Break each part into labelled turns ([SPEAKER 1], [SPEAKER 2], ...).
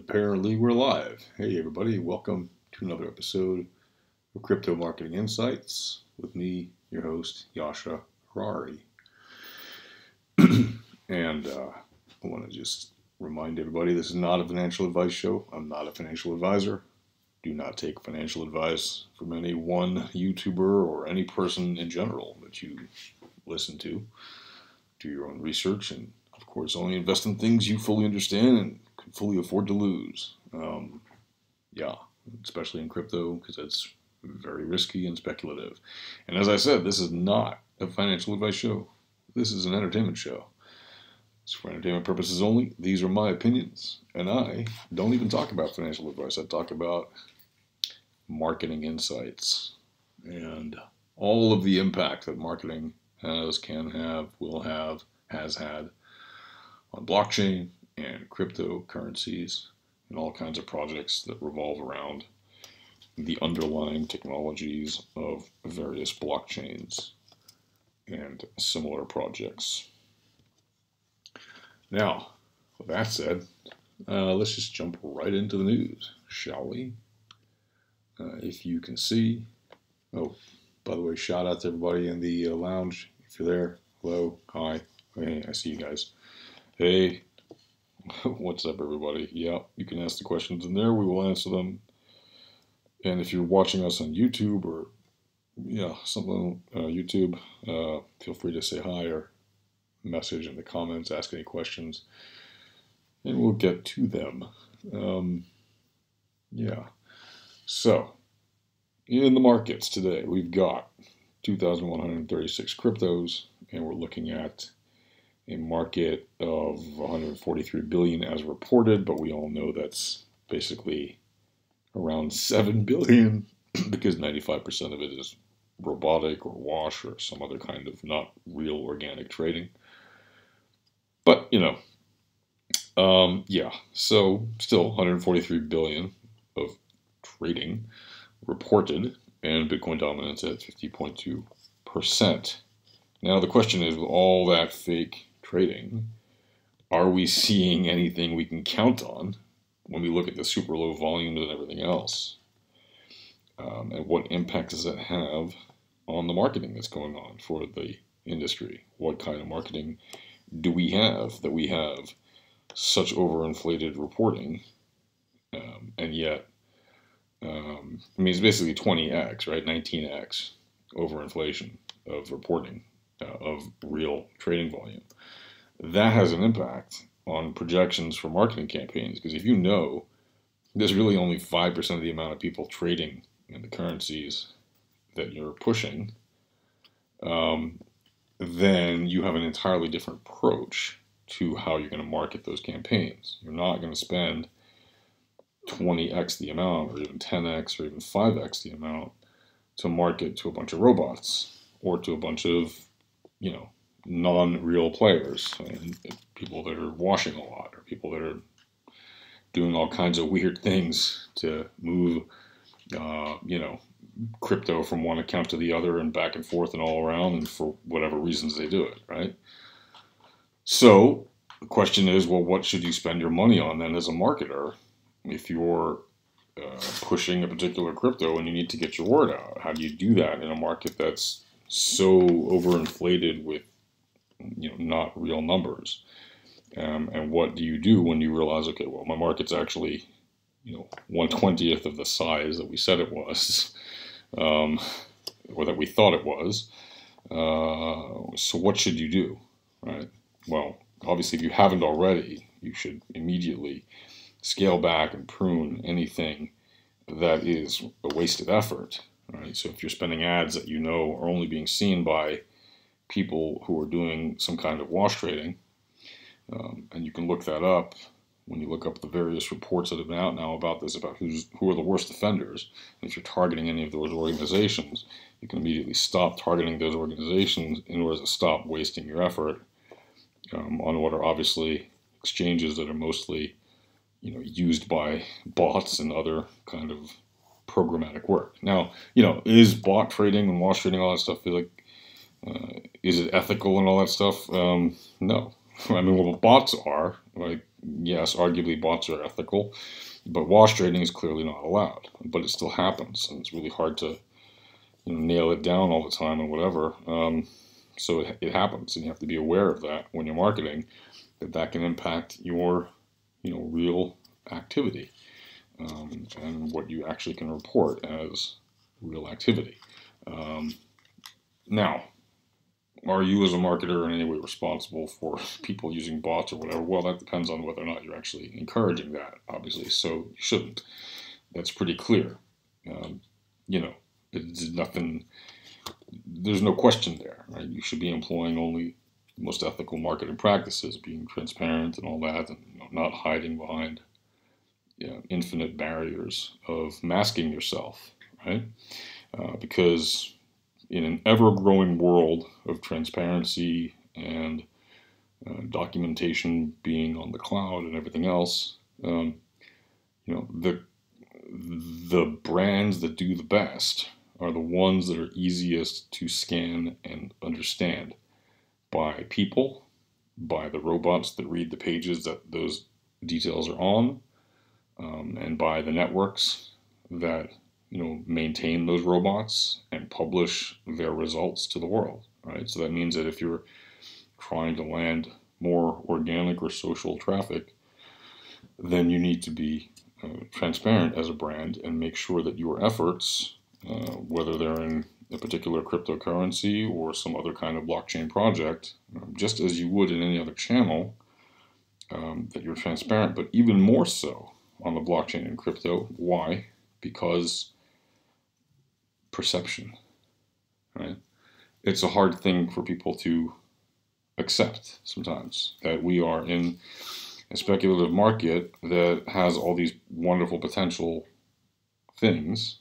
[SPEAKER 1] Apparently we're live. Hey everybody, welcome to another episode of Crypto Marketing Insights with me, your host, Yasha Harari. And I want to just remind everybody this is not a financial advice show. I'm not a financial advisor. Do not take financial advice from any one YouTuber or any person in general that you listen to. Do your own research and, of course, only invest in things you fully understand and can fully afford to lose. Especially in crypto, because it's very risky and speculative. And as I said, this is not a financial advice show. This is an entertainment show. It's for entertainment purposes only. These are my opinions. And I don't even talk about financial advice. I talk about marketing insights and all of the impact that marketing has, can have, will have, has had on blockchain and cryptocurrencies and all kinds of projects that revolve around the underlying technologies of various blockchains and similar projects. Now, with that said, let's just jump right into the news, shall we? If you can see, oh, by the way, shout out to everybody in the lounge. If you're there, hello, hi, hey, I see you guys. Hey, what's up, everybody? Yeah, you can ask the questions in there. We will answer them. And if you're watching us on YouTube or, YouTube, feel free to say hi or message in the comments, ask any questions, and we'll get to them. So, in the markets today, we've got 2,136 cryptos, and we're looking at a market of 143 billion as reported, but we all know that's basically around 7 billion because 95% of it is robotic or wash or some other kind of not real organic trading. But, so still 143 billion of trading reported, and Bitcoin dominance at 50.2%. Now the question is, with all that fake trading, are we seeing anything we can count on when we look at the super low volumes and everything else? And what impact does that have on the marketing that's going on for the industry? What kind of marketing do we have that we have such overinflated reporting, and yet, it's basically 20x, right? 19x overinflation of reporting of real trading volume. That has an impact on projections for marketing campaigns, because if you know there's really only 5% of the amount of people trading in the currencies that you're pushing, then you have an entirely different approach to how you're going to market those campaigns. You're not going to spend 20x the amount, or even 10x, or even 5x the amount to market to a bunch of robots, or to a bunch of, non-real players, and people that are washing a lot, or people that are doing all kinds of weird things to move, crypto from one account to the other and back and forth and all around, and for whatever reasons they do it, right? So the question is, well, what should you spend your money on then as a marketer if you're pushing a particular crypto and you need to get your word out? How do you do that in a market that's so overinflated with, not real numbers? And what do you do when you realize, okay, well, my market's actually, 1/20th of the size that we said it was, or that we thought it was. So what should you do, right? Well, obviously, if you haven't already, you should immediately scale back and prune anything that is a wasted effort, right? So if you're spending ads that are only being seen by people who are doing some kind of wash trading, and you can look that up when you look up the various reports that have been out now about this, about who are the worst offenders. And if you're targeting any of those organizations, you can immediately stop targeting those organizations in order to stop wasting your effort on what are obviously exchanges that are mostly used by bots and other kind of programmatic work. Now, is bot trading and wash trading, all that stuff, is it ethical and all that stuff? No. What bots are, Like, yes, arguably bots are ethical, but wash trading is clearly not allowed. But it still happens, and it's really hard to nail it down all the time and whatever. So it happens, and you have to be aware of that when you're marketing, that can impact your real activity, and what you actually can report as real activity. Now, are you as a marketer in any way responsible for people using bots or whatever? Well, that depends on whether or not you're actually encouraging that, obviously. So you shouldn't. That's pretty clear. It's nothing. There's no question there, right? You should be employing only the most ethical marketing practices, being transparent and all that, and not hiding behind infinite barriers of masking yourself, right? Because in an ever-growing world of transparency and documentation being on the cloud and everything else, the brands that do the best are the ones that are easiest to scan and understand by people, by the robots that read the pages that those details are on, and by the networks that maintain those robots and publish their results to the world, right? So that means that if you're trying to land more organic or social traffic, then you need to be transparent as a brand and make sure that your efforts, whether they're in a particular cryptocurrency or some other kind of blockchain project, just as you would in any other channel, that you're transparent, but even more so on the blockchain and crypto. Why? Because perception, right? It's a hard thing for people to accept sometimes, that we are in a speculative market that has all these wonderful potential things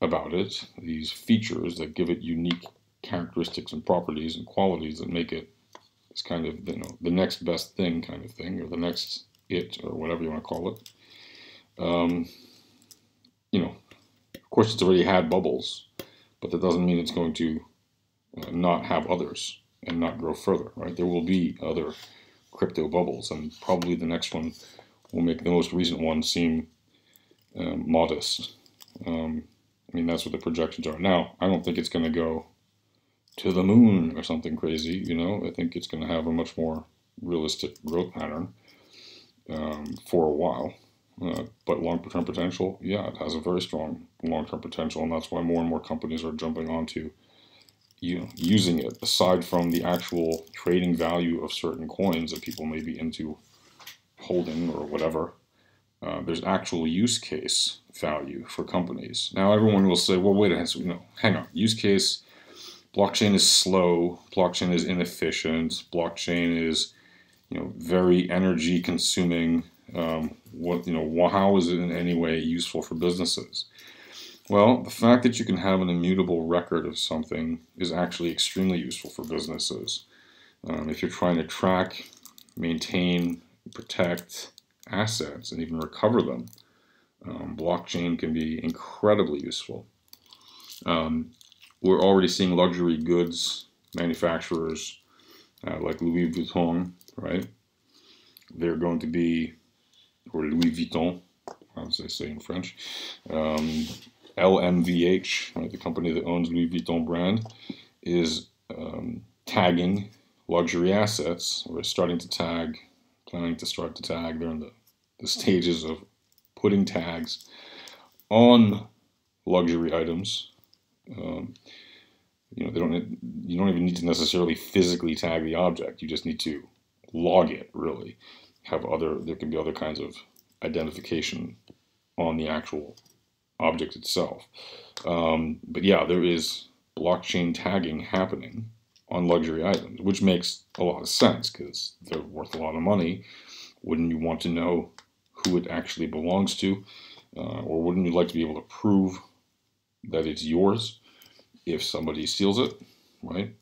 [SPEAKER 1] about it, these features that give it unique characteristics and properties and qualities that make it this kind of the next best thing kind of thing, or the next it, or whatever you want to call it. Of course, it's already had bubbles, but that doesn't mean it's going to not have others and not grow further, right? There will be other crypto bubbles, and probably the next one will make the most recent one seem modest. That's what the projections are. Now, I don't think it's going to go to the moon or something crazy, I think it's going to have a much more realistic growth pattern for a while. But long-term potential, yeah, it has a very strong long-term potential, and that's why more and more companies are jumping onto using it. Aside from the actual trading value of certain coins that people may be into holding or whatever, there's actual use case value for companies. Now, everyone will say, well, wait a minute, hang on, use case, blockchain is slow, blockchain is inefficient, blockchain is very energy consuming. How is it in any way useful for businesses? Well, the fact that you can have an immutable record of something is actually extremely useful for businesses. If you're trying to track, maintain, protect assets, and even recover them, blockchain can be incredibly useful. We're already seeing luxury goods manufacturers like Louis Vuitton, right? They're going to be, or Louis Vuitton, as they say in French, LMVH, right, the company that owns Louis Vuitton brand, is tagging luxury assets, or is planning to start to tag. They're in the stages of putting tags on luxury items. You don't even need to necessarily physically tag the object. You just need to log it, really. There can be other kinds of identification on the actual object itself. But yeah, there is blockchain tagging happening on luxury items, which makes a lot of sense because they're worth a lot of money. Wouldn't you want to know who it actually belongs to? Or wouldn't you like to be able to prove that it's yours if somebody steals it, right?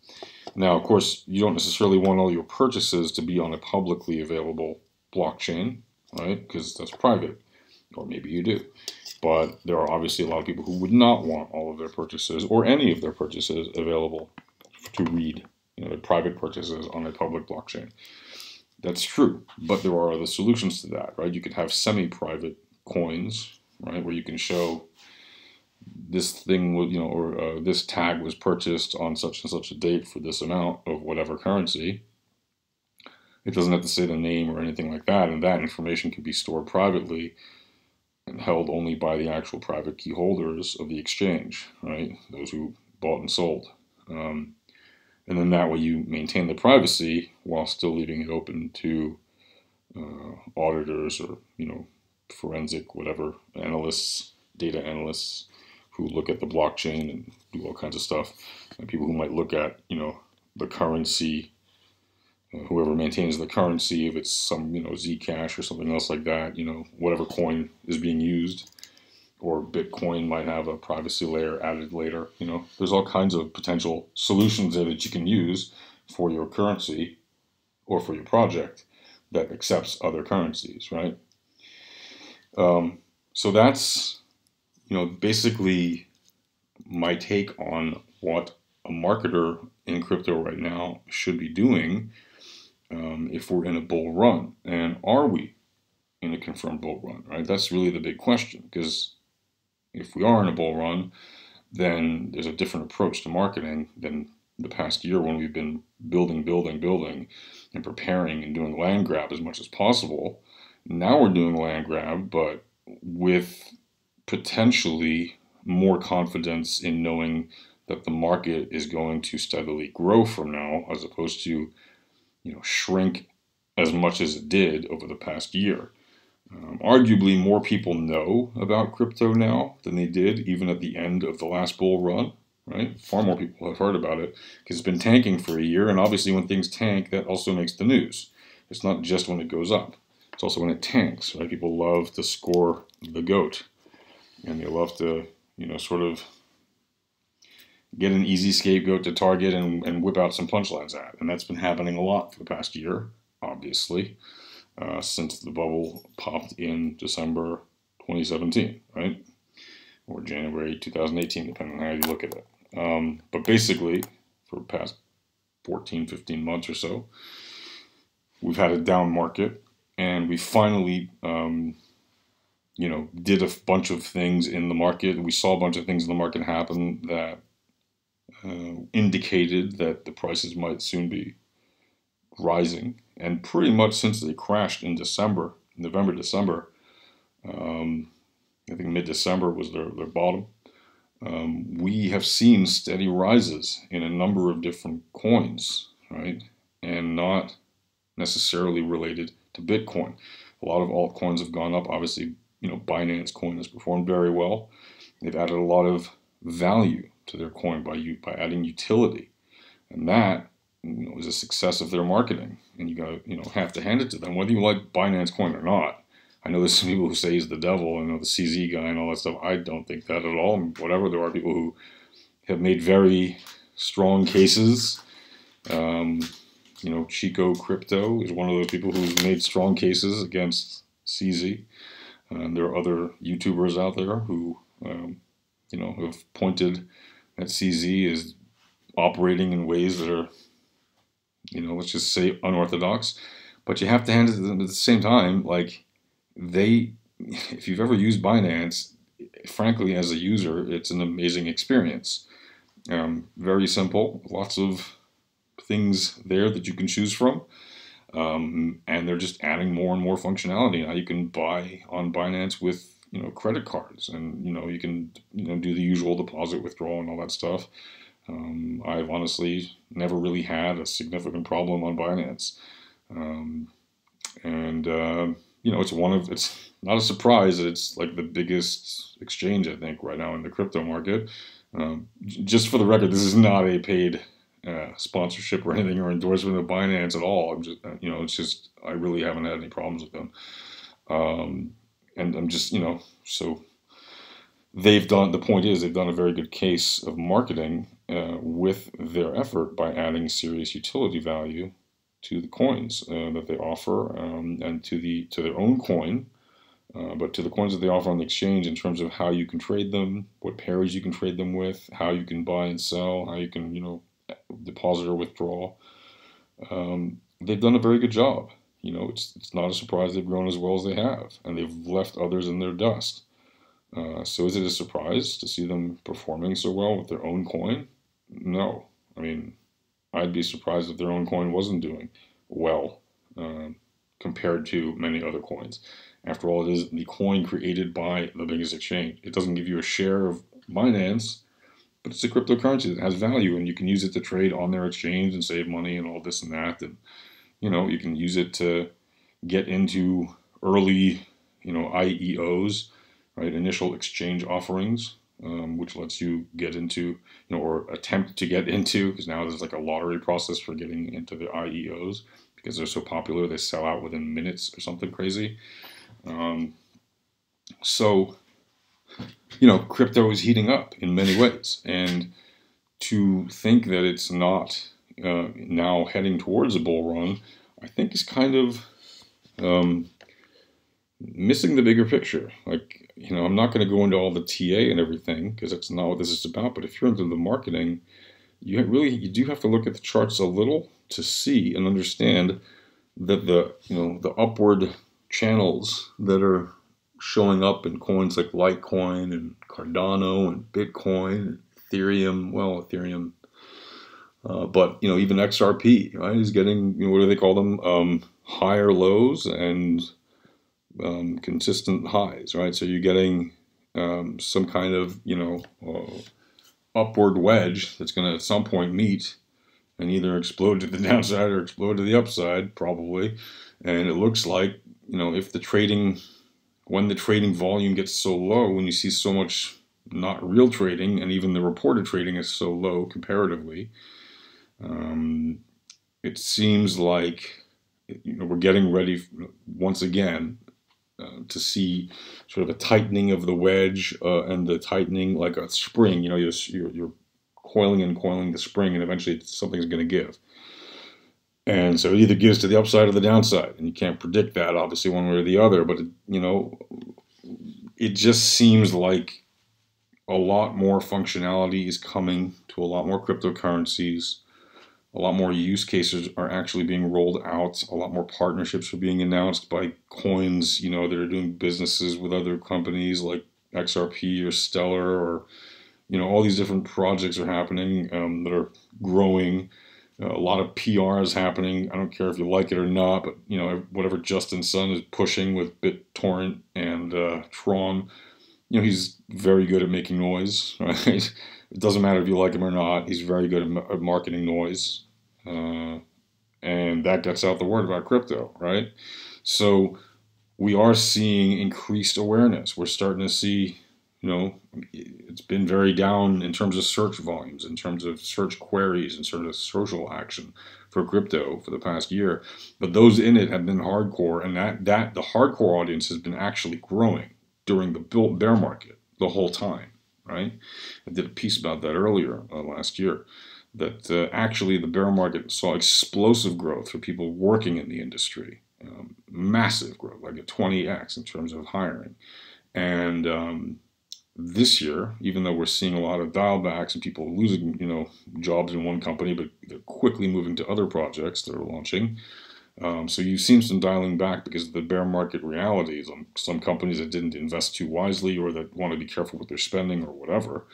[SPEAKER 1] Now, of course, you don't necessarily want all your purchases to be on a publicly available blockchain, right? Because that's private, or maybe you do. But there are obviously a lot of people who would not want all of their purchases or any of their purchases available to read, their private purchases on a public blockchain. That's true, but there are other solutions to that, right? You could have semi-private coins, right, where you can show this thing was, or this tag was purchased on such and such a date for this amount of whatever currency. It doesn't have to say the name or anything like that, and that information can be stored privately and held only by the actual private key holders of the exchange, right? Those who bought and sold. And then that way you maintain the privacy while still leaving it open to auditors or, forensic, whatever, analysts, data analysts who look at the blockchain and do all kinds of stuff. And people who might look at, the currency, whoever maintains the currency, if it's some, Zcash or something else like that, whatever coin is being used. Or Bitcoin might have a privacy layer added later. There's all kinds of potential solutions there that you can use for your currency or for your project that accepts other currencies, right? So that's, basically my take on what a marketer in crypto right now should be doing if we're in a bull run. And are we in a confirmed bull run, right? That's really the big question, because if we are in a bull run, then there's a different approach to marketing than the past year when we've been building, and preparing and doing land grab as much as possible. Now we're doing land grab, but with potentially more confidence in knowing that the market is going to steadily grow from now, as opposed to, shrink as much as it did over the past year. Arguably, more people know about crypto now than they did even at the end of the last bull run, right? Far more people have heard about it because it's been tanking for a year, and obviously when things tank, that also makes the news. It's not just when it goes up. It's also when it tanks, right? People love to score the GOAT, and they love to, sort of get an easy scapegoat to target and whip out some punchlines at. And that's been happening a lot for the past year, obviously. Since the bubble popped in December 2017, right? Or January 2018, depending on how you look at it. But basically, for the past 14, 15 months or so, we've had a down market, and we finally, did a bunch of things in the market. We saw a bunch of things in the market happen that indicated that the prices might soon be rising. And pretty much since they crashed in November, December, I think mid-December was their bottom, we have seen steady rises in a number of different coins, right? And not necessarily related to Bitcoin. A lot of altcoins have gone up. Obviously, Binance coin has performed very well. They've added a lot of value to their coin by adding utility. And that is a success of their marketing, and you gotta have to hand it to them, whether you like Binance Coin or not. I know there's some people who say he's the devil, and the CZ guy and all that stuff. I don't think that at all. Whatever, there are people who have made very strong cases. Chico Crypto is one of those people who's made strong cases against CZ. And there are other YouTubers out there who, have pointed at CZ as operating in ways that are, let's just say unorthodox. But you have to hand it to them at the same time. Like, if you've ever used Binance, frankly, as a user, it's an amazing experience. Very simple, lots of things there that you can choose from. And they're just adding more and more functionality. Now you can buy on Binance with, credit cards, and, you can, do the usual deposit, withdrawal, and all that stuff. I've honestly never really had a significant problem on Binance. It's not a surprise that it's like the biggest exchange, I think, right now in the crypto market. Just for the record, this is not a paid sponsorship or anything or endorsement of Binance at all. I'm just, it's just, I really haven't had any problems with them. And I'm just, so the point is they've done a very good case of marketing with their effort by adding serious utility value to the coins that they offer, and to their own coin, but to the coins that they offer on the exchange in terms of how you can trade them, what pairs you can trade them with, how you can buy and sell, how you can, deposit or withdraw. They've done a very good job. it's not a surprise they've grown as well as they have, and they've left others in their dust. So is it a surprise to see them performing so well with their own coin? No. I mean, I'd be surprised if their own coin wasn't doing well compared to many other coins. After all, it is the coin created by the biggest exchange. It doesn't give you a share of Binance, but it's a cryptocurrency that has value, and you can use it to trade on their exchange and save money and all this and that. And, you can use it to get into early, IEOs, right, initial exchange offerings, which lets you get into, or attempt to get into, because now there's like a lottery process for getting into the IEOs because they're so popular. They sell out within minutes or something crazy. So, crypto is heating up in many ways. And to think that it's not now heading towards a bull run, I think is kind of missing the bigger picture. Like, I'm not going to go into all the TA and everything because that's not what this is about. But if you're into the marketing, you do have to look at the charts a little to see and understand that the upward channels that are showing up in coins like Litecoin and Cardano and Bitcoin and Ethereum. Well, Ethereum, but even XRP, right, is getting, what do they call them? Higher lows and consistent highs, right? So you're getting some kind of upward wedge that's going to at some point meet and either explode to the downside or explode to the upside, probably. And it looks like if when the trading volume gets so low, when you see so much not real trading, and even the reported trading is so low comparatively, it seems like we're getting ready once again to see sort of a tightening of the wedge and the tightening like a spring. You're coiling and coiling the spring, and eventually something's going to give. And so it either gives to the upside or the downside, and you can't predict that, obviously, one way or the other. But it just seems like a lot more functionality is coming to a lot more cryptocurrencies. A lot more use cases are actually being rolled out. A lot more partnerships are being announced by coins, that are doing businesses with other companies like XRP or Stellar, or, all these different projects are happening that are growing. A lot of PR is happening. I don't care if you like it or not, but, whatever Justin Sun is pushing with BitTorrent and Tron, he's very good at making noise, right? It doesn't matter if you like him or not. He's very good at marketing noise. And that gets out the word about crypto, right? So we are seeing increased awareness. We're starting to see, it's been very down in terms of search volumes, in terms of search queries, and sort of social action for crypto for the past year. But those in it have been hardcore, and that the hardcore audience has been actually growing during the bear market the whole time. Right? I did a piece about that earlier last year, that actually the bear market saw explosive growth for people working in the industry, massive growth, like a 20x in terms of hiring. And this year, even though we're seeing a lot of dial-backs and people losing, jobs in one company, but they're quickly moving to other projects that are launching. So you've seen some dialing back because of the bear market realities on some companies that didn't invest too wisely, or that want to be careful with their spending or whatever,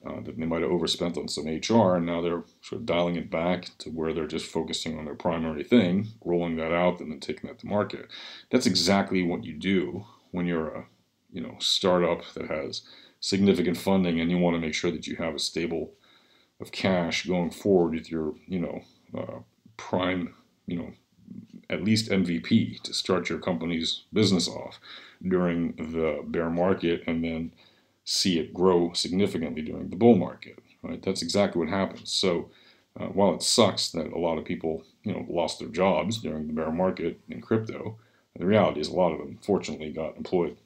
[SPEAKER 1] that they might have overspent on some HR, and now they're sort of dialing it back to where they're just focusing on their primary thing, rolling that out, and then taking that to market. That's exactly what you do when you're a startup that has significant funding, and you want to make sure that you have a stable of cash going forward with your prime at least MVP to start your company's business off during the bear market, and then see it grow significantly during the bull market. Right? That's exactly what happens. So while it sucks that a lot of people lost their jobs during the bear market in crypto, the reality is a lot of them fortunately got employed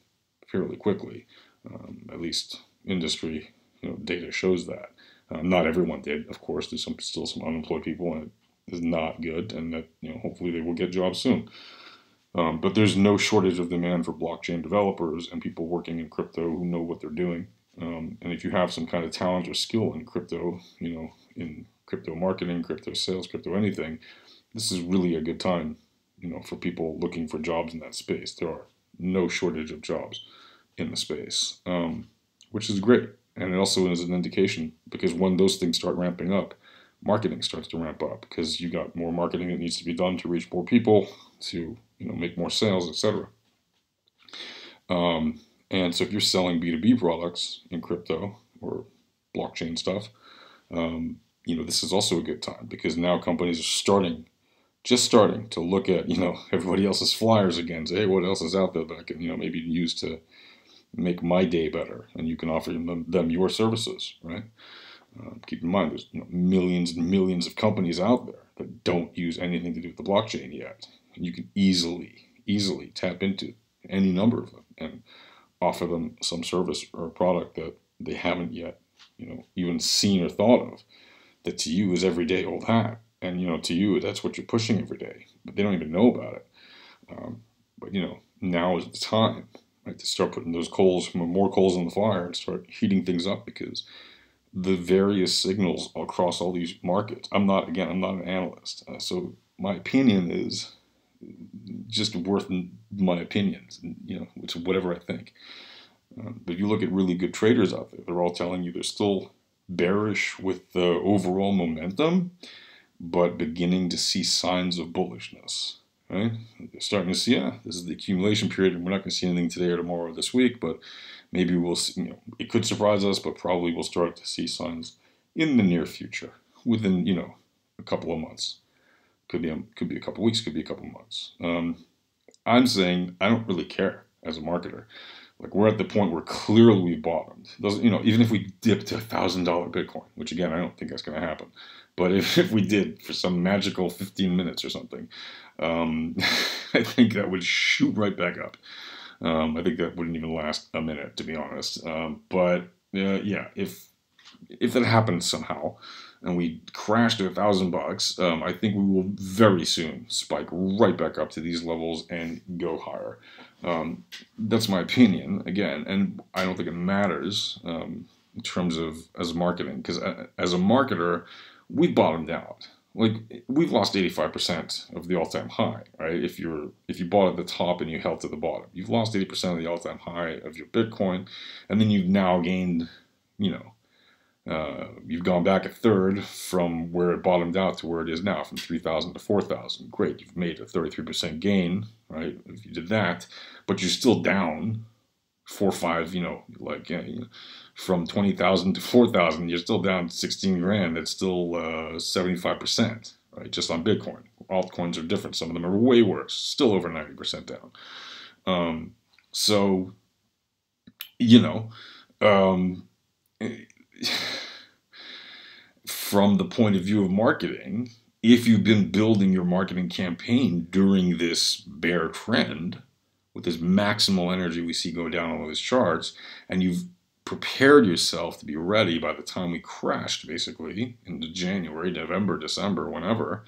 [SPEAKER 1] fairly quickly. At least industry data shows that. Not everyone did, of course. There's still some unemployed people, and it is not good, and that hopefully they will get jobs soon. But there's no shortage of demand for blockchain developers and people working in crypto who know what they're doing. And if you have some kind of talent or skill in crypto, in crypto marketing, crypto sales, crypto anything, this is really a good time for people looking for jobs in that space. There are no shortage of jobs in the space, which is great. And it also is an indication, because when those things start ramping up, marketing starts to ramp up, because you got more marketing that needs to be done to reach more people, to make more sales, etc. And so if you're selling B2B products in crypto or blockchain stuff, this is also a good time, because now companies are just starting to look at, everybody else's flyers again, say, hey, what else is out there that I can, maybe use to make my day better, and you can offer them your services, right? Keep in mind, there's millions and millions of companies out there that don't use anything to do with the blockchain yet. And you can easily tap into any number of them and offer them some service or product that they haven't yet, even seen or thought of, that to you is everyday old hat. And, to you, that's what you're pushing every day, but they don't even know about it. But, now is the time, right, to start putting those more coals in the fire, and start heating things up, because the various signals across all these markets, I'm not an analyst, so my opinion is just worth my opinions, which is whatever I think. But if you look at really good traders out there, they're all telling you they're still bearish with the overall momentum, but beginning to see signs of bullishness, right? They're starting to see, this is the accumulation period, and we're not going to see anything today or tomorrow or this week, but maybe we'll see, it could surprise us, but probably we'll start to see signs in the near future, within, a couple of months. Could be a couple of weeks, could be a couple of months. I'm saying I don't really care as a marketer. Like, we're at the point where clearly we've bottomed. Even if we dip to $1,000 Bitcoin, which again, I don't think that's going to happen. But if we did for some magical 15 minutes or something, I think that would shoot right back up. I think that wouldn't even last a minute, to be honest. But if that happens somehow, and we crash to $1,000, I think we will very soon spike right back up to these levels and go higher. That's my opinion, again, and I don't think it matters in terms of as marketing, because as a marketer, we bottomed out. Like, we've lost 85% of the all-time high, right? If you bought at the top and you held to the bottom, you've lost 80% of the all-time high of your Bitcoin, and then you've now gained, you've gone back a third from where it bottomed out to where it is now, from 3,000 to 4,000. Great, you've made a 33% gain, right? If you did that, but you're still down 4 or 5, from 20,000 to 4,000, you're still down 16 grand. That's still 75%, right? Just on Bitcoin. Altcoins are different. Some of them are way worse, still over 90% down. So, from the point of view of marketing, if you've been building your marketing campaign during this bear trend, with this maximal energy we see go down all those charts, and you've prepared yourself to be ready by the time we crashed, basically, into January, November, December, whenever,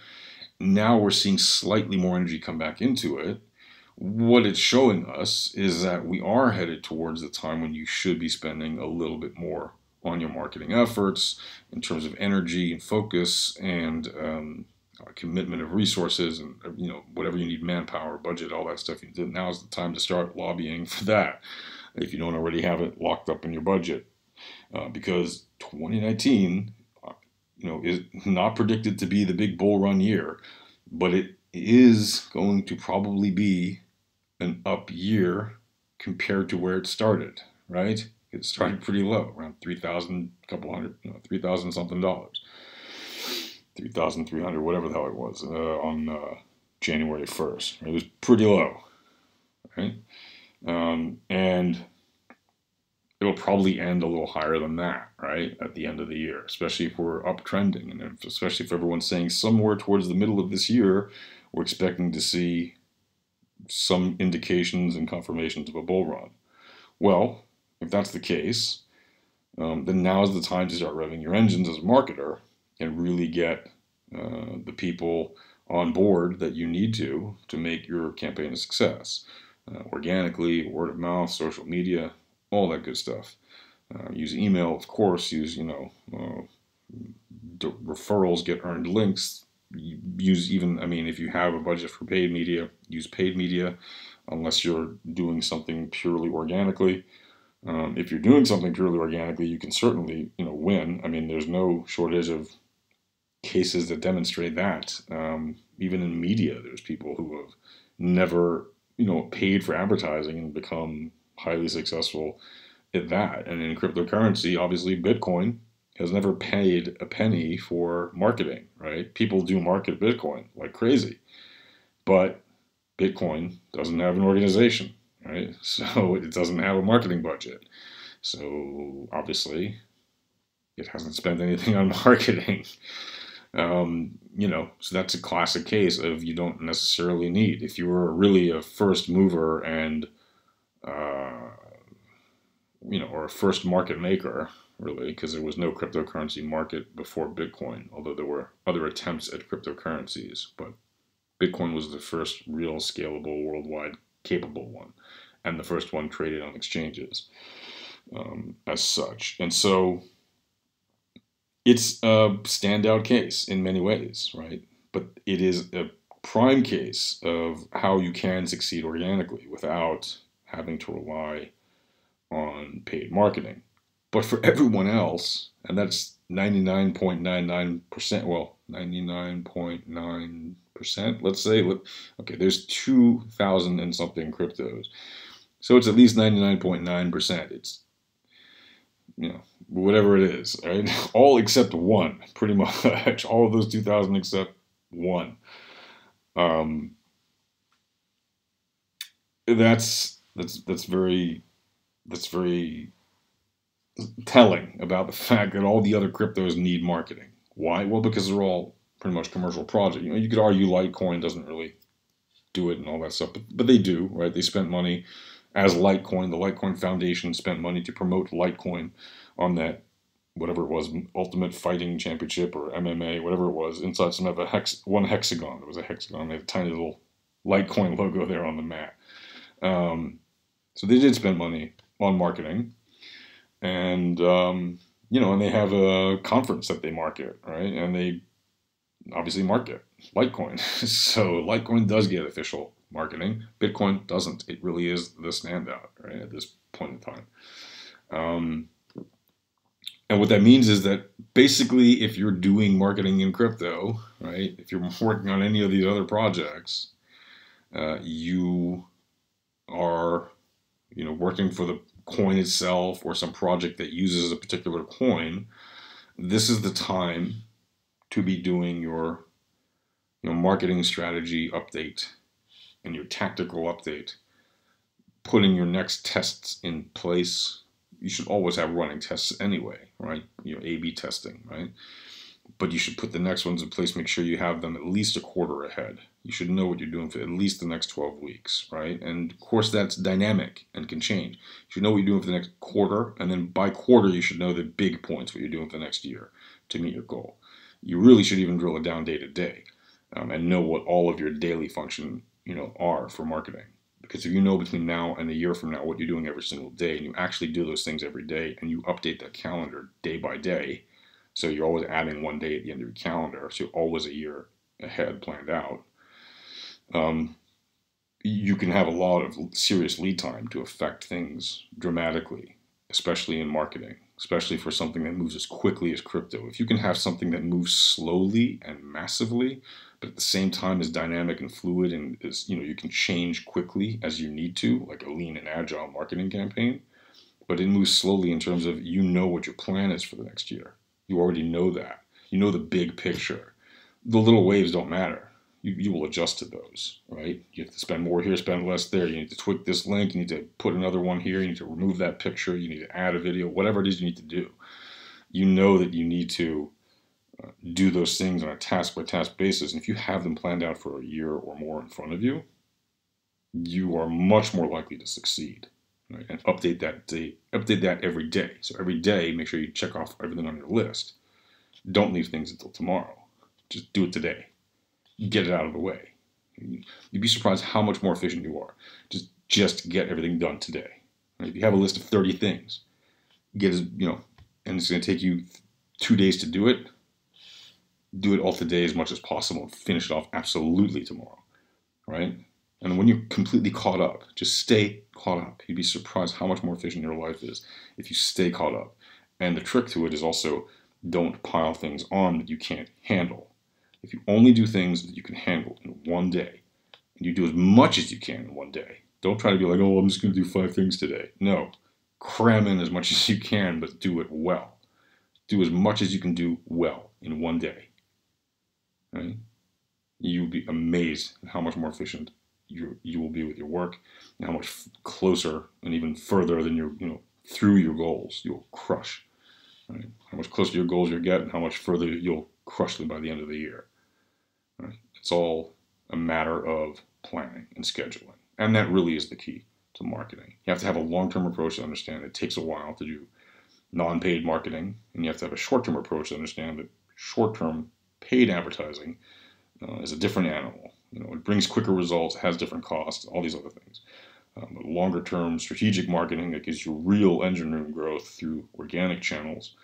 [SPEAKER 1] now we're seeing slightly more energy come back into it. What it's showing us is that we are headed towards the time when you should be spending a little bit more on your marketing efforts in terms of energy and focus and commitment of resources and whatever you need, manpower, budget, all that stuff. Now is the time to start lobbying for that, if you don't already have it locked up in your budget, because 2019 is not predicted to be the big bull run year, but it is going to probably be an up year compared to where it started, right? It started pretty low, around 3,000, couple hundred, 3,000 something dollars, 3,300, whatever the hell it was, on January 1st. It was pretty low, right? And it'll probably end a little higher than that, right, at the end of the year, especially if we're uptrending, and especially if everyone's saying somewhere towards the middle of this year, we're expecting to see some indications and confirmations of a bull run. Well, if that's the case, then now is the time to start revving your engines as a marketer and really get the people on board that you need to make your campaign a success. Organically, word of mouth, social media, all that good stuff. Use email, of course. Use, referrals, get earned links, use even, I mean, if you have a budget for paid media, use paid media, unless you're doing something purely organically. If you're doing something purely organically, you can certainly, win. I mean, there's no shortage of cases that demonstrate that. Even in media, there's people who have never, paid for advertising and become highly successful at that. And in cryptocurrency, obviously, Bitcoin has never paid a penny for marketing, right? People do market Bitcoin like crazy, but Bitcoin doesn't have an organization, right? So it doesn't have a marketing budget. So obviously, it hasn't spent anything on marketing. So that's a classic case of you don't necessarily need. If you were really a first mover and, or a first market maker, really, because there was no cryptocurrency market before Bitcoin, although there were other attempts at cryptocurrencies, but Bitcoin was the first real scalable, worldwide capable one, and the first one traded on exchanges as such. And so it's a standout case in many ways, right? But it is a prime case of how you can succeed organically without having to rely on paid marketing. But for everyone else, and that's 99.99%, well, 99.9%, let's say, okay, there's 2,000 and something cryptos. So it's at least 99.9%. It's, whatever it is, right? All except one, pretty much. All of those 2,000 except one. That's very telling about the fact that all the other cryptos need marketing. Why? Well, because they're all pretty much commercial projects. You could argue Litecoin doesn't really do it and all that stuff, but they do, right? They spent money as Litecoin. The Litecoin Foundation spent money to promote Litecoin on that, whatever it was, Ultimate Fighting Championship or MMA, whatever it was, inside some of one hexagon. There was a hexagon. They had a tiny little Litecoin logo there on the mat. So they did spend money on marketing. And, and they have a conference that they market, right? And they obviously market Litecoin. So Litecoin does get official marketing. Bitcoin doesn't. It really is the standout, right, at this point in time. And what that means is that basically if you're doing marketing in crypto, right, if you're working on any of these other projects, you are, working for the coin itself or some project that uses a particular coin, this is the time to be doing your marketing strategy update and your tactical update, putting your next tests in place. You should always have running tests anyway, right? A/B testing, right? But you should put the next ones in place, make sure you have them at least a quarter ahead. You should know what you're doing for at least the next 12 weeks, right? And of course, that's dynamic and can change. You should know what you're doing for the next quarter, and then by quarter, you should know the big points, what you're doing for the next year to meet your goal. You really should even drill it down day to day and know what all of your daily function, are for marketing. Because if you know between now and a year from now what you're doing every single day, and you actually do those things every day, and you update that calendar day by day, so you're always adding one day at the end of your calendar, so you're always a year ahead planned out, you can have a lot of serious lead time to affect things dramatically, especially in marketing, especially for something that moves as quickly as crypto. If you can have something that moves slowly and massively, but at the same time is dynamic and fluid and is, you can change quickly as you need to, like a lean and agile marketing campaign, but it moves slowly in terms of what your plan is for the next year. You already know that. You know the big picture. The little waves don't matter. You will adjust to those, right? You have to spend more here, spend less there. You need to tweak this link. You need to put another one here. You need to remove that picture. You need to add a video, whatever it is you need to do. You know that you need to do those things on a task-by-task basis. And if you have them planned out for a year or more in front of you, you are much more likely to succeed. Right? And update that every day. So every day, make sure you check off everything on your list. Don't leave things until tomorrow. Just do it today. Get it out of the way. You'd be surprised how much more efficient you are. Just get everything done today. Right? If you have a list of 30 things, and it's going to take you 2 days to do it, do it all today as much as possible and finish it off absolutely tomorrow, right? And when you're completely caught up, just stay caught up. You'd be surprised how much more efficient your life is if you stay caught up. And the trick to it is also don't pile things on that you can't handle. If you only do things that you can handle in one day, and you do as much as you can in one day, don't try to be like, oh, I'm just going to do 5 things today. No, cram in as much as you can, but do it well. Do as much as you can do well in one day. Right? You'll be amazed at how much more efficient you will be with your work, and how much closer and even further than through your goals you'll crush. Right? How much closer to your goals you'll get, and how much further you'll crush them by the end of the year. Right? It's all a matter of planning and scheduling, and that really is the key to marketing. You have to have a long-term approach to understand it takes a while to do non-paid marketing, and you have to have a short-term approach to understand that short-term paid advertising is a different animal. It brings quicker results, has different costs, all these other things. But longer-term strategic marketing that gives you real engine room growth through organic channels,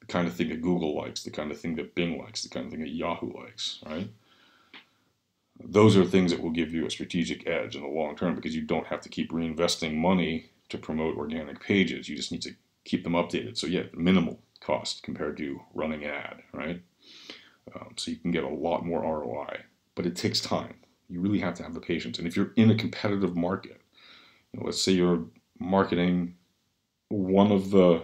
[SPEAKER 1] the kind of thing that Google likes, the kind of thing that Bing likes, the kind of thing that Yahoo likes, right? Those are things that will give you a strategic edge in the long term, because you don't have to keep reinvesting money to promote organic pages. You just need to keep them updated. So yeah, minimal cost compared to running an ad, right? So you can get a lot more ROI, but it takes time. You really have to have the patience. And if you're in a competitive market, let's say you're marketing one of the,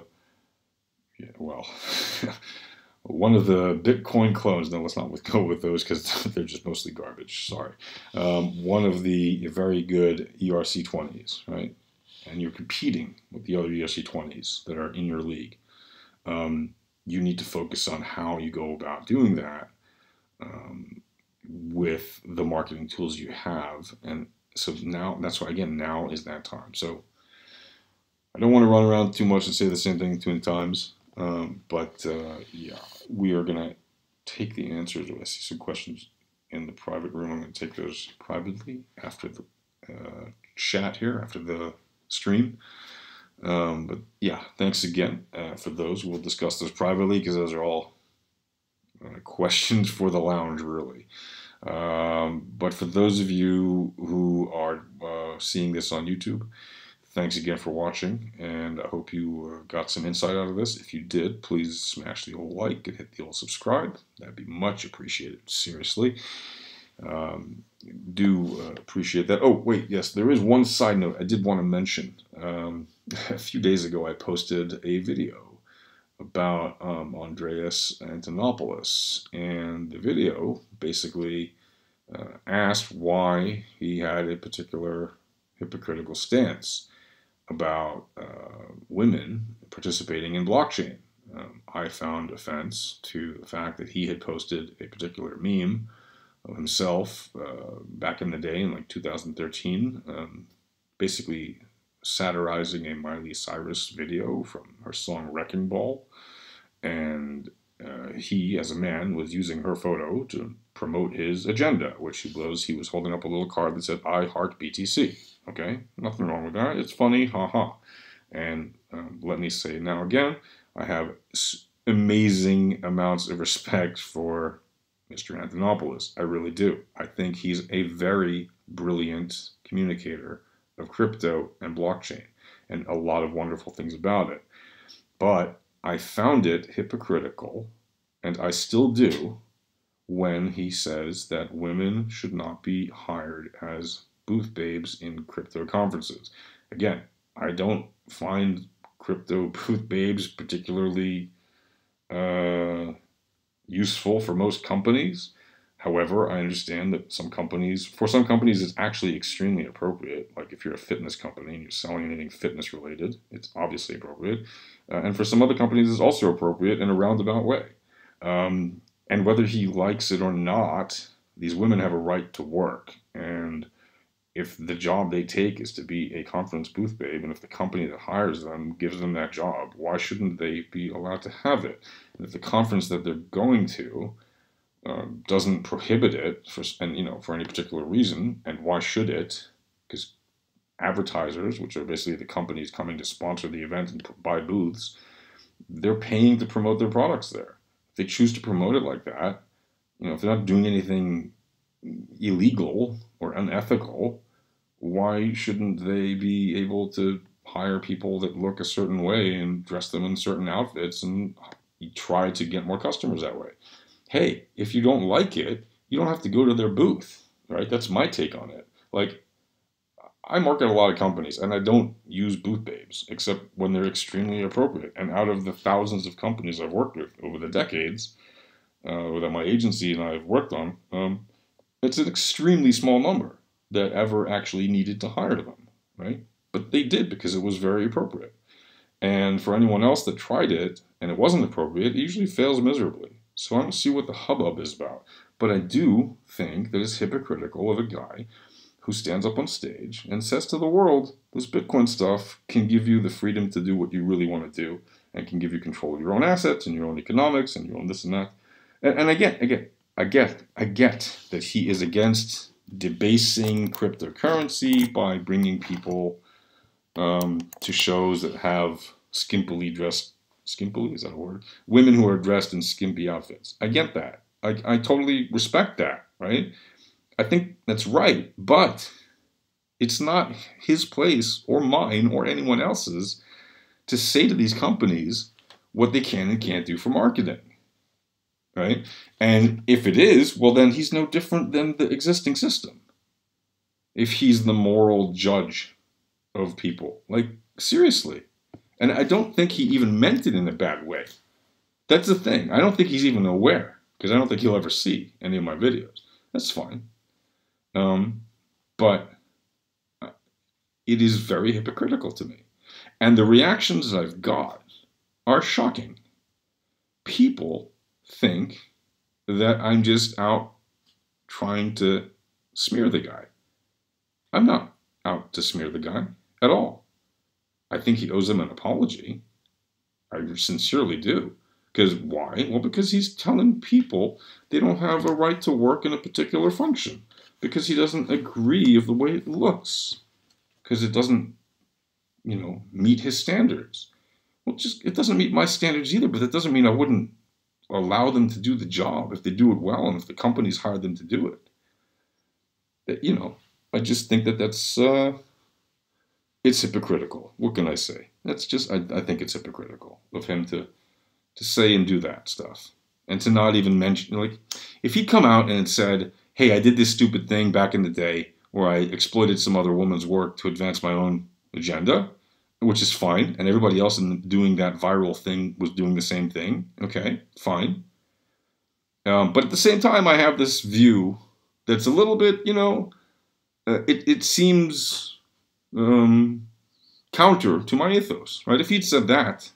[SPEAKER 1] one of the Bitcoin clones. No, let's not go with those because they're just mostly garbage. Sorry. One of the very good ERC20s, right? And you're competing with the other ERC20s that are in your league. You need to focus on how you go about doing that with the marketing tools you have. And so now, that's why, again, now is that time. So I don't want to run around too much and say the same thing too many times. Yeah, we are going to take the answers. I see some questions in the private room. I'm going to take those privately after the chat here, after the stream. But yeah, thanks again for those. We'll discuss those privately because those are all questions for the lounge, really. But for those of you who are seeing this on YouTube, thanks again for watching, and I hope you got some insight out of this. If you did, please smash the old like and hit the old subscribe. That'd be much appreciated, seriously. Do appreciate that. Oh, wait, yes, there is one side note I did want to mention. A few days ago, I posted a video about Andreas Antonopolous, and the video basically asked why he had a particular hypocritical stance about women participating in blockchain. I found offense to the fact that he had posted a particular meme of himself back in the day in like 2013, basically satirizing a Miley Cyrus video from her song Wrecking Ball. And he, as a man, was using her photo to promote his agenda, which he was holding up a little card that said, "I heart BTC." Okay, nothing wrong with that. It's funny, haha. And let me say now again, I have amazing amounts of respect for Mr. Antonopolous. I really do. I think he's a very brilliant communicator of crypto and blockchain, and a lot of wonderful things about it. But I found it hypocritical, and I still do, when he says that women should not be hired as booth babes in crypto conferences. Again, I don't find crypto booth babes particularly useful for most companies. However, I understand that for some companies, it's actually extremely appropriate. Like if you're a fitness company and you're selling anything fitness related, it's obviously appropriate. And for some other companies, it's also appropriate in a roundabout way. And whether he likes it or not, these women have a right to work. And if the job they take is to be a conference booth babe, and if the company that hires them gives them that job, why shouldn't they be allowed to have it? And if the conference that they're going to doesn't prohibit it for any particular reason, and why should it? Because advertisers, which are basically the companies coming to sponsor the event and buy booths, they're paying to promote their products there. If they choose to promote it like that, if they're not doing anything illegal or unethical, why shouldn't they be able to hire people that look a certain way and dress them in certain outfits and try to get more customers that way? Hey, if you don't like it, you don't have to go to their booth, right? That's my take on it. Like, I market a lot of companies, and I don't use booth babes, except when they're extremely appropriate. And out of the thousands of companies I've worked with over the decades, that my agency and I have worked on, it's an extremely small number that ever actually needed to hire them, right? But they did because it was very appropriate. And for anyone else that tried it and it wasn't appropriate, it usually fails miserably. So I don't see what the hubbub is about. But I do think that it's hypocritical of a guy who stands up on stage and says to the world, this Bitcoin stuff can give you the freedom to do what you really want to do and can give you control of your own assets and your own economics and your own this and that. And I get that he is against debasing cryptocurrency by bringing people to shows that have skimpily, is that a word? Women who are dressed in skimpy outfits. I get that. I totally respect that, right? I think that's right, but it's not his place or mine or anyone else's to say to these companies what they can and can't do for marketing, right? And if it is, well, then he's no different than the existing system. If he's the moral judge of people, like, seriously. And I don't think he even meant it in a bad way. That's the thing. I don't think he's even aware, because I don't think he'll ever see any of my videos. That's fine. But it is very hypocritical to me. And the reactions I've got are shocking. People think that I'm just out trying to smear the guy. I'm not out to smear the guy at all. I think he owes him an apology. I sincerely do. Because why? Well, because he's telling people they don't have a right to work in a particular function. Because he doesn't agree with the way it looks. Because it doesn't, meet his standards. Well, it doesn't meet my standards either, but that doesn't mean I wouldn't allow them to do the job if they do it well and if the companies hired them to do it. That, I just think that's, it's hypocritical. What can I say? That's just, I think it's hypocritical of him to say and do that stuff. And to not even mention, like, if he'd come out and said, hey, I did this stupid thing back in the day where I exploited some other woman's work to advance my own agenda, which is fine, and everybody else in doing that viral thing was doing the same thing, okay, fine. But at the same time, I have this view that's a little bit, it seems counter to my ethos, right? If he'd said that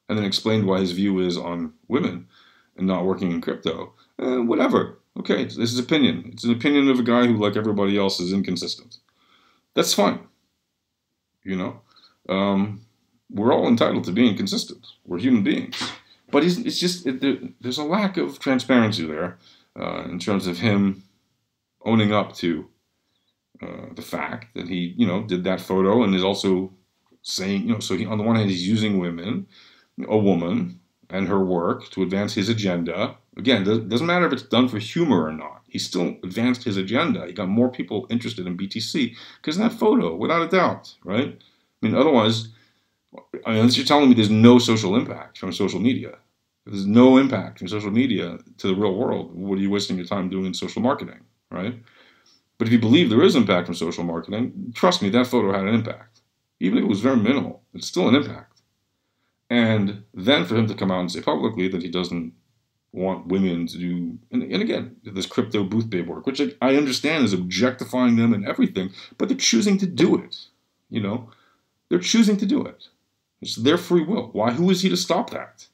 [SPEAKER 1] and then explained why his view is on women and not working in crypto, whatever. Okay, this is opinion. It's an opinion of a guy who, like everybody else, is inconsistent. That's fine. We're all entitled to being consistent. We're human beings. But there's a lack of transparency there in terms of him owning up to the fact that he, did that photo and is also saying, so on the one hand, he's using a woman, and her work to advance his agenda. Again, it doesn't matter if it's done for humor or not. He still advanced his agenda. He got more people interested in BTC because of that photo, without a doubt, right? I mean, otherwise, unless you're telling me there's no social impact from social media, if there's no impact from social media to the real world, what are you wasting your time doing in social marketing, right? But if you believe there is impact from social marketing, trust me, that photo had an impact. Even if it was very minimal, it's still an impact. And then for him to come out and say publicly that he doesn't want women to do, and again, this crypto booth babe work, which I understand is objectifying them and everything, but they're choosing to do it. They're choosing to do it. It's their free will. Why? Who is he to stop that?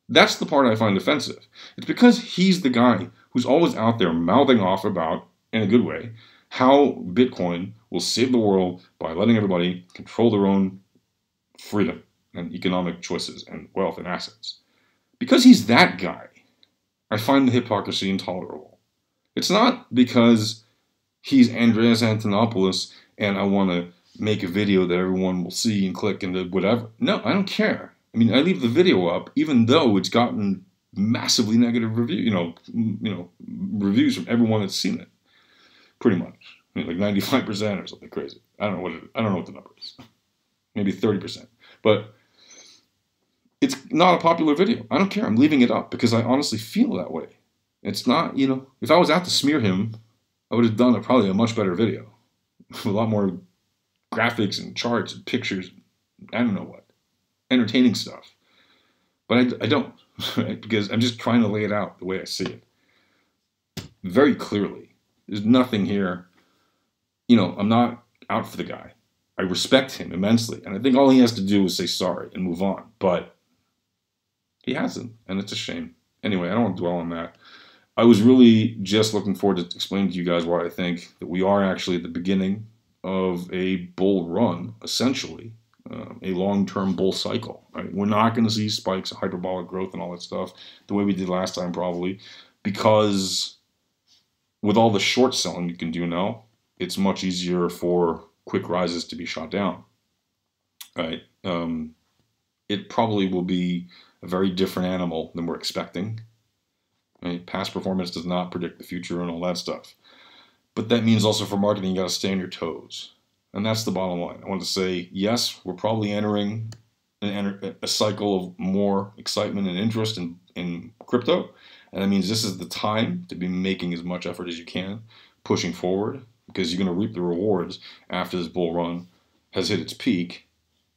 [SPEAKER 1] That's the part I find offensive. It's because he's the guy who's always out there mouthing off about, in a good way, how Bitcoin will save the world by letting everybody control their own freedom and economic choices and wealth and assets. Because he's that guy, I find the hypocrisy intolerable. It's not because he's Andreas Antonopolous and I want to make a video that everyone will see and click and whatever. No, I don't care. I mean, I leave the video up even though it's gotten massively negative reviews from everyone that's seen it, pretty much. I mean, like 95% or something crazy. I don't know what the number is. Maybe 30%. But it's not a popular video. I don't care. I'm leaving it up because I honestly feel that way. It's not, if I was out to smear him, I would have done probably a much better video with a lot more graphics and charts and pictures. I don't know what. Entertaining stuff. But I don't, right? Because I'm just trying to lay it out the way I see it. Very clearly. There's nothing here. I'm not out for the guy. I respect him immensely. And I think all he has to do is say sorry and move on. But he hasn't. And it's a shame. Anyway, I don't want to dwell on that. I was really just looking forward to explaining to you guys why I think that we are actually at the beginning of a bull run, essentially. A long-term bull cycle. Right? We're not going to see spikes, hyperbolic growth, and all that stuff the way we did last time, probably, because with all the short selling you can do now, it's much easier for quick rises to be shot down. Right? It probably will be a very different animal than we're expecting. Right? Past performance does not predict the future and all that stuff. But that means also for marketing, you got to stay on your toes. And that's the bottom line. I want to say, yes, we're probably entering a cycle of more excitement and interest in crypto. And that means this is the time to be making as much effort as you can, pushing forward, because you're going to reap the rewards after this bull run has hit its peak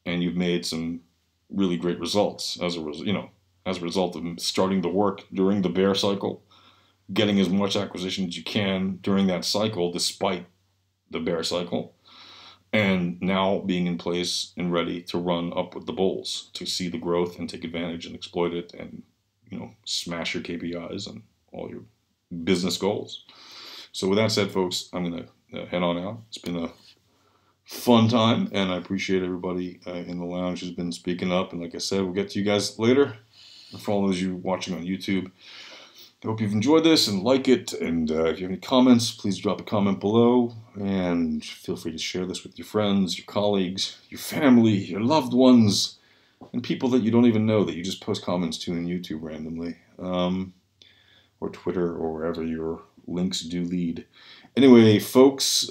[SPEAKER 1] and you've made some really great results as a result of starting the work during the bear cycle, getting as much acquisition as you can during that cycle despite the bear cycle. And now being in place and ready to run up with the bulls to see the growth and take advantage and exploit it and, smash your KPIs and all your business goals. So with that said, folks, I'm going to head on out. It's been a fun time, and I appreciate everybody in the lounge who's been speaking up. And like I said, we'll get to you guys later. And for all those of you watching on YouTube, I hope you've enjoyed this and like it. And if you have any comments, please drop a comment below. And feel free to share this with your friends, your colleagues, your family, your loved ones, and people that you don't even know that you just post comments to on YouTube randomly, or Twitter, or wherever your links do lead. Anyway, folks,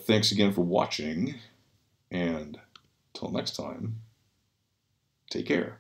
[SPEAKER 1] thanks again for watching. And until next time, take care.